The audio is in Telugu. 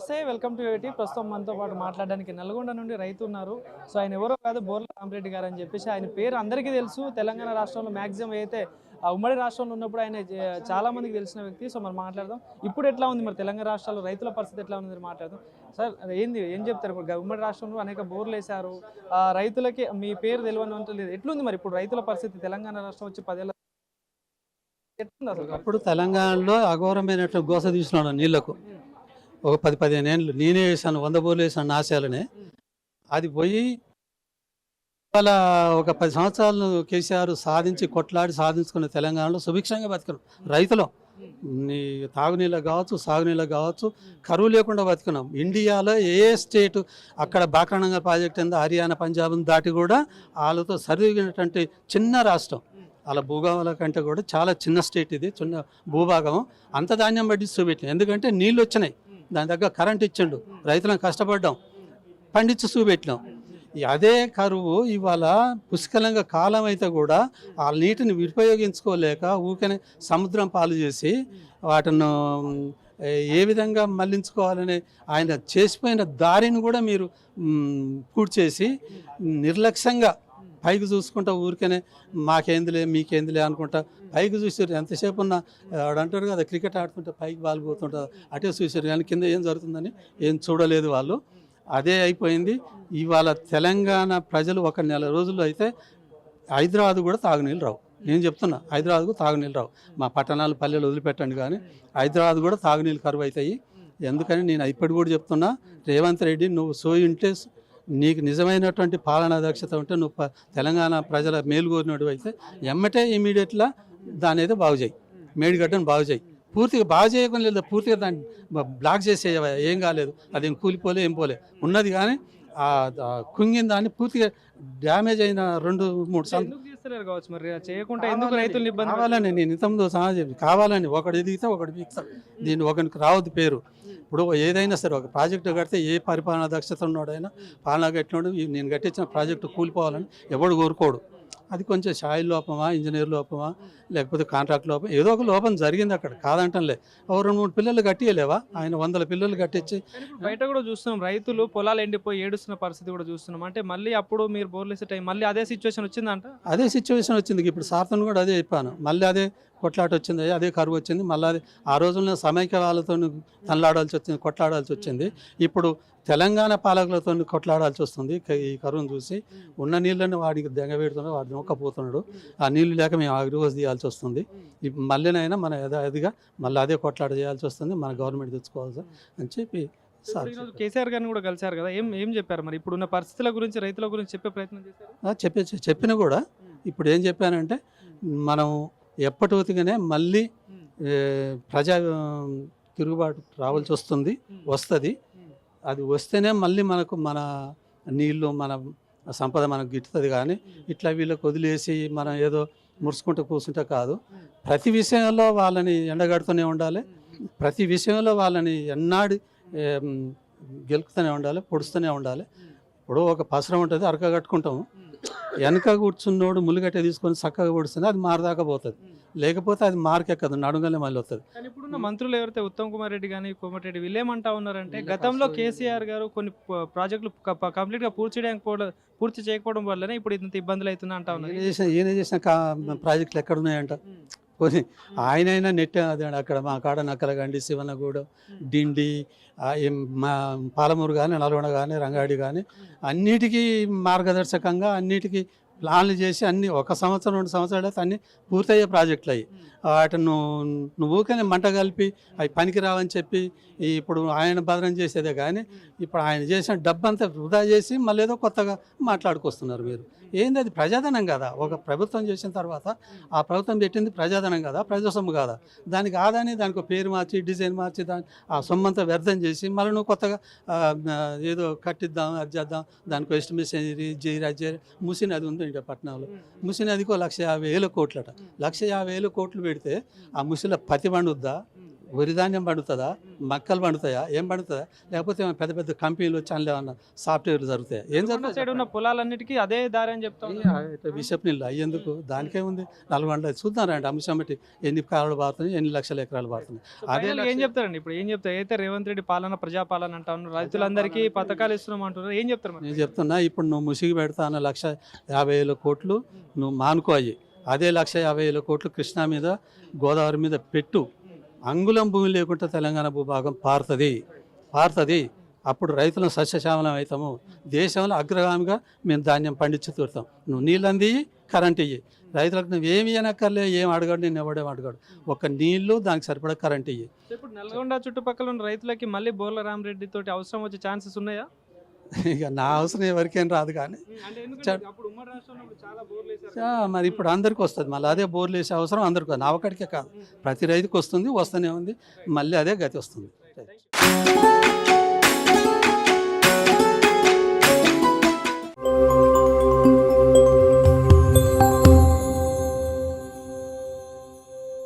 నమస్తే, వెల్కమ్ టు యూటీ. ప్రస్తుతం మనతో పాటు మాట్లాడడానికి నల్గొండ నుండి రైతు ఉన్నారు. సో ఆయన ఎవరో కాదు, బోర్ల రామరెడ్డి గారు అని చెప్పేసి. ఆయన పేరు అందరికీ తెలుసు. తెలంగాణ రాష్ట్రంలో మ్యాక్సిమం అయితే ఆ ఉమ్మడి రాష్ట్రంలో ఉన్నప్పుడు ఆయన చాలా మందికి తెలిసిన వ్యక్తి. సో మనం మాట్లాడదాం. ఇప్పుడు ఎట్లా ఉంది మరి తెలంగాణ రాష్ట్రాల్లో రైతుల పరిస్థితి ఎట్లా ఉంది మాట్లాడదాం. సార్ ఏం చెప్తారు? ఇప్పుడు ఉమ్మడి రాష్ట్రంలో అనేక బోర్లు వేశారు, రైతులకి మీ పేరు తెలియని అంటలేదు. ఎట్లుంది మరి ఇప్పుడు రైతుల పరిస్థితి? తెలంగాణ రాష్ట్రం వచ్చి 10 ఏళ్ళ ఎట్లుంది అసలు? అప్పుడు తెలంగాణలో అఘోరమైనటువంటి గోస తీసుకున్నాడు నీళ్లకు. ఒక 10-15 ఏళ్ళు నేనే వేసాను, 100 బోర్లు వేసాను నాశాలనే. అది పోయి ఇవాళ ఒక 10 సంవత్సరాలు కేసీఆర్ సాధించుకున్న తెలంగాణలో సుభిక్షంగా బతికినాం రైతులు. నీ తాగునీళ్ళకు కావచ్చు, సాగునీళ్ళకు కావచ్చు, కరువు లేకుండా బతికినాం. ఇండియాలో ఏ స్టేటు అక్కడ బాక్రానంగ ప్రాజెక్ట్ ఉంది, హర్యానా, పంజాబ్ దాటి కూడా వాళ్ళతో సరిదిగినటువంటి చిన్న రాష్ట్రం. అలా భూభాగాల కంటే కూడా చాలా చిన్న స్టేట్ ఇది, చిన్న భూభాగం. అంత ధాన్యం పండించి చూపెట్టినాం, ఎందుకంటే నీళ్ళు వచ్చినాయి, దాని దగ్గర కరెంట్ ఇచ్చిండు, రైతులను కష్టపడ్డాం, పండించి చూపెట్టినాం. అదే కరువు ఇవాళ పుష్కలంగా కాలం అయితే కూడా ఆ నీటిని ఉపయోగించుకోలేక ఊకనే సముద్రం పాలు చేసి వాటిని ఏ విధంగా మళ్లించుకోవాలని ఆయన చేసిపోయిన దారిని కూడా మీరు పూడ్చేసి నిర్లక్ష్యంగా పైకి చూసుకుంటా ఊరికనే మాకేందిలే మీకేందిలే అనుకుంటా పైకి చూసారు. ఎంతసేపు ఉన్న అంటారు కదా, క్రికెట్ ఆడుతుంటే పైకి బాల్ పోతుంటారు, అటే చూసారు కానీ కింద ఏం జరుగుతుందని ఏం చూడలేదు వాళ్ళు. అదే అయిపోయింది. ఇవాళ తెలంగాణ ప్రజలు ఒక నెల రోజుల్లో అయితే హైదరాబాద్ కూడా తాగునీళ్ళు రావు. నేను చెప్తున్నా, హైదరాబాద్కు తాగునీళ్ళు రావు. మా పట్టణాలు పల్లెలు వదిలిపెట్టండి, కానీ హైదరాబాద్ కూడా తాగునీళ్ళు కరువు అవుతాయి. ఎందుకని నేను ఇప్పటి కూడా చెప్తున్నా, రేవంత్ రెడ్డి నువ్వు సోయి ఉంటే, నీకు నిజమైనటువంటి పాలనా దక్షత ఉంటే, నువ్వు తెలంగాణ ప్రజల మేలుగోరినట్టు అయితే ఎమ్మటే ఇమీడియట్గా దాని అయితే బాగు చేయి, మేడిగడ్డను బాగు చేయి. పూర్తిగా బాగు చేయకుండా లేదు, పూర్తిగా దాన్ని బ్లాక్ చేసేవా, ఏం కాలేదు, అదేం కూలిపోలే ఏం పోలే ఉన్నది. కానీ కుంగిన దాన్ని పూర్తిగా డ్యామేజ్ అయిన 2-3 కావాలని నేను ఇంతకుముందు సమాజం కావాలని ఒకటి ఎదిగితే ఒకటి పీక్తాడు. దీన్ని ఒకరికి రావద్దు పేరు. ఇప్పుడు ఏదైనా సరే ఒక ప్రాజెక్టు కడితే ఏ పరిపాలనా దక్షత ఉన్నాడైనా, పాలన కట్టినాడు, నేను కట్టించిన ప్రాజెక్టు కూలిపోవాలని ఎవడు కోరుకోడు. అది కొంచెం సాయిల్ లోపమా, ఇంజనీర్ లోపమా, లేకపోతే కాంట్రాక్ట్ లోపం, ఏదో ఒక లోపం జరిగింది అక్కడ, కాదంటంలే. 2-3 పిల్లలు కట్టియలేవా, ఆయన 100 పిల్లలు కట్టించి. బయట కూడా చూస్తున్నాం, రైతులు పొలాలు ఎండిపోయి ఏడుస్తున్న పరిస్థితి కూడా చూస్తున్నాం. అంటే మళ్ళీ అప్పుడు మీరు బోర్లు వేసే టైం మళ్ళీ అదే సిచ్యువేషన్ వచ్చిందంట. అదే సిచ్యువేషన్ వచ్చింది. ఇప్పుడు సార్తను కూడా అదే చెప్పాను, మళ్ళీ అదే కొట్లాట వచ్చింది, అదే కరువు వచ్చింది. మళ్ళీ అది ఆ రోజుల్లో సమైక్య వాళ్ళతో తనలాడాల్సి వచ్చింది, కొట్లాడాల్సి వచ్చింది. ఇప్పుడు తెలంగాణ పాలకులతో కొట్లాడాల్సి వస్తుంది. ఈ కరువును చూసి ఉన్న నీళ్ళని వాడికి దెంగబెడుతున్నాడు, వాడిని నొక్కపోతున్నాడు. ఆ నీళ్ళు లేక మేము అగ్రివోస్ తీయాల్సి వస్తుంది. మళ్ళీనైనా మన యథావిధిగా మళ్ళీ అదే కొట్లాట చేయాల్సి వస్తుంది, మన గవర్నమెంట్ తెచ్చుకోవాల్సి అని చెప్పి కేసీఆర్ గారిని కూడా కలిశారు కదా, ఏం చెప్పారు మరి? ఇప్పుడున్న పరిస్థితుల గురించి, రైతుల గురించి చెప్పే ప్రయత్నం చేశారు? చెప్పిన కూడా ఇప్పుడు ఏం చెప్పానంటే, మనం ఎప్పటిగానే మళ్ళీ ప్రజా తిరుగుబాటు రావాల్సి వస్తుంది. అది వస్తేనే మళ్ళీ మనకు మన నీళ్ళు, మన సంపద మనకు గిట్టుతుంది. కానీ ఇట్లా వీళ్ళకి వదిలేసి మనం ఏదో మురుసుకుంటూ కూర్చుంటే కాదు. ప్రతి విషయంలో వాళ్ళని ఎండగడుతూనే ఉండాలి, ప్రతి విషయంలో వాళ్ళని ఎన్నాడి గెలుపుతూనే ఉండాలి, పొడుస్తూనే ఉండాలి. ఇప్పుడు ఒక పసరం ఉంటుంది, అరక కట్టుకుంటాము, వెనక కూర్చున్నోడు ముళ్ళుగట్టే తీసుకొని చక్కగా పొడుస్తుంది, అది మారదాకా పోతుంది. లేకపోతే అది మార్కెక్కదు, నడుగలే మళ్ళీ వస్తుంది. కానీ ఇప్పుడున్న మంత్రులు ఎవరైతే ఉత్తమ్ కుమార్ రెడ్డి కానీ కోమటిరెడ్డి వీళ్ళు ఏమంటా ఉన్నారంటే, గతంలో కేసీఆర్ గారు కొన్ని ప్రాజెక్టులు కంప్లీట్గా పూర్తి చేయకపోవడం వల్లనే ఇప్పుడు ఇంత ఇబ్బందులు అవుతుంది అంటా ఉన్నారు. ఈయన చేసిన ప్రాజెక్టులు ఎక్కడ ఉన్నాయంట? పోనీ ఆయనైనా నెట్ అదే అక్కడ మా కాడ నక్కలగండి, శివనగూడెం, డిండి, పాలమూరు కానీ, నల్గొండ కానీ, రంగారెడ్డి కానీ అన్నిటికీ మార్గదర్శకంగా అన్నిటికీ ప్లాన్లు చేసి అన్ని 1 సంవత్సరం 2 సంవత్సరాలు అయితే అన్ని పూర్తయ్యే ప్రాజెక్టులు అయ్యి వాటిని నువ్వు ఊకనే మంట కలిపి అవి పనికి రావని చెప్పి ఇప్పుడు ఆయన భద్రం చేసేదే. కానీ ఇప్పుడు ఆయన చేసిన డబ్బంతా వృధా చేసి మళ్ళీ ఏదో కొత్తగా మాట్లాడుకొస్తున్నారు మీరు. ఏంది అది? ప్రజాధనం కదా. ఒక ప్రభుత్వం చేసిన తర్వాత ఆ ప్రభుత్వం పెట్టింది ప్రజాధనం కదా, ప్రజాసొమ్ము కదా. దానికి ఆదాని దానికి ఒక పేరు మార్చి, డిజైన్ మార్చి, దాని ఆ సొమ్మంతా వ్యర్థం చేసి మళ్ళీ నువ్వు కొత్తగా ఏదో కట్టిద్దాం, అది చేద్దాం, దానికి ఎస్టిమేషన్ జైరాజ్ ముసి నది ఉంది ఇంటి పట్టణంలో. ముసి నదికి 1,50,000 కోట్లట. 1,50,000 కోట్లు పెడితే ఆ ముసిలో పత్తి పండుద్దా, వరి ధాన్యం పండుతుందా, మక్కలు పండుతాయా, ఏం పండుతుందా, లేకపోతే ఏమైనా పెద్ద పెద్ద కంపెనీలు ఛానల్ ఏమన్నా సాఫ్ట్వేర్లు జరుగుతాయా, ఏం సైడ్ జరుగుతుంది? ఉన్న పొలాలన్నిటికీ అదే దారి అని చెప్తా ఉన్నారు. బిషప్ నీళ్ళు అయ్యేందుకు దానికేముంది? నల్గొండ చూద్దాం రండి, అంశం బట్టి ఎన్ని కాలాలు పారుతున్నాయి, ఎన్ని లక్షల ఎకరాలు పారుతున్నాయి. అదే ఫైనల్గా ఏం చెప్తారండి ఇప్పుడు? ఏం చెప్తారు? అయితే రేవంత్ రెడ్డి పాలన ప్రజాపాలన అంటా ఉన్నారు, రైతులందరికీ పథకాలు ఇస్తున్నాం అంటున్నారు, ఏం చెప్తారు మరి? నేను చెప్తున్నా, ఇప్పుడు నువ్వు ముసిగి పెడతా అన్న 1,50,000 కోట్లు నువ్వు మానుకో అయ్యి, అదే 1,50,000 కోట్లు కృష్ణా మీద, గోదావరి మీద పెట్టు. అంగుళం భూమి లేకుండా తెలంగాణ భూభాగం పారుతుంది. అప్పుడు రైతులను సస్యశ్యామలం అవుతాము. దేశంలో అగ్రగామిగా మేము ధాన్యం పండించి తీరుతాం. నువ్వు నీళ్ళు అంది, కరెంట్ ఇయ్యి. రైతులకు నువ్వు ఏమి ఇవ్వనక్కర్లే, ఏం అడగాడు, నేను ఎవడేం అడగాడు. ఒక నీళ్లు, దానికి సరిపడా కరెంట్ ఇయ్యి. ఇప్పుడు నల్గొండ చుట్టుపక్కల ఉన్న రైతులకి మళ్ళీ బోర్ల రామరెడ్డి తోటి అవసరం వచ్చే ఛాన్సెస్ ఉన్నాయా? ఇక నా అవసరం ఎవరికేం రాదు కానీ అంటే ఎందుకంటే అప్పుడు ఉమ్మడి రాష్ట్రంలో చాలా బోర్లు వేశారు. మరి ఇప్పుడు అందరికీ వస్తుంది. మళ్ళీ అదే బోర్లు వేసే అవసరం అందరికీ, నా ఒక్కడికే కాదు, ప్రతి రైతుకి వస్తుంది, వస్తూనే ఉంది. మళ్ళీ అదే గతి వస్తుంది.